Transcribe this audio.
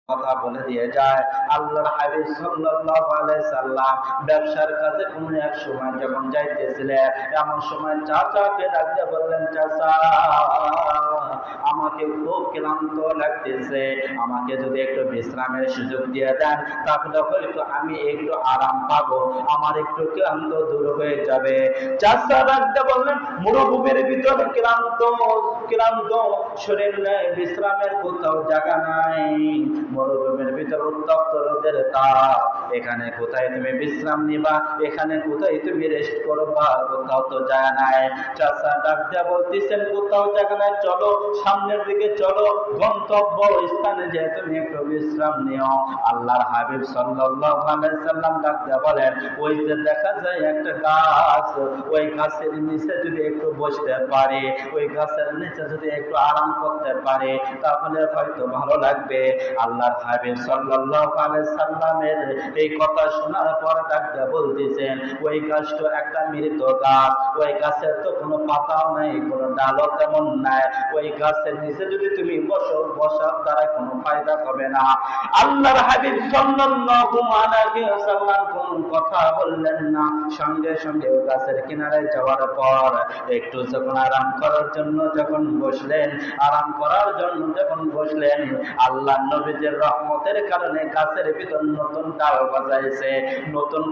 কথা বলে দিয়ে যায়। আল্লাহর হাবিব সাল্লাল্লাহু আলাইহি সাল্লাম ব্যবসার কাজে কোনো এক সময় যখন যাইতেছিলেন, এমন সময় চাচাকে ডাক দিয়ে বললেন, চাচা আমাকে খুব ক্লান্ত লাগতেছে, আমাকে যদি একটু বিশ্রামের সুযোগ দিয়ে দেন তাহলে হয়তো আমি একটু আরাম পাবো, আমার একটু ক্লান্ত দূর হয়ে যাবে। চাচা ডাক দিয়ে বললেন, মরুভূমির ভিতরে ক্লান্ত ক্লান্ত শরীর নেই, বিশ্রামের কোথাও জায়গা নাই, মরুভূমির ভিতর উত্তপ্ত রোদের তাপ, এখানে কোথায় তুমি বিশ্রাম নিবা, এখানে কোথায় তুমি রেস্ট করবা, কোথাও তো জায়গা নাই। চাচা ডাক দিয়া বলতেছেন, কোথাও জায়গা নাই, চলো সামনের দিকে চলো, গন্তব্য স্থানে যে তুমি একটু বিশ্রাম নিও। আল্লাহর হাবিব সাল্লাল্লাহু আলাইহি সাল্লাম ডাক দিয়া বলেন, ওই যে দেখা যায় একটা গাছ, ওই গাছের নিচে যদি একটু বসতে পারে, ওই গাছের নিচে যদি একটু আরাম করতে পারে তাহলে হয়তো ভালো লাগবে। আল্লাহর হাবিব সাল্লাল্লাহু আলাইহি সাল্লামের এই কথা শোনার পর ডাক্তার বলতেছেন, ওই গাছ তো একটা মৃত গাছ, ওই গাছের তো কোনো পাতাও নাই, কোনো ডালও তেমন নাই, ওই গাছের নিচে যদি তুমি বসো, বসার দ্বারা কোনো ফায়দা হবে না। আল্লাহর হাবিব সাল্লাল্লাহু আলাইহি ওয়াসাল্লাম কোন কথা বললেন না, সঙ্গে সঙ্গে ওই গাছের কিনারে যাওয়ার পর একটু যখন আরাম করার জন্য যখন বসলেন, আরাম করার জন্য যখন বসলেন, আল্লাহ নবীর রহমতের কারণে গাছের ভিতর নতুন ডাল গজাইছে, নতুন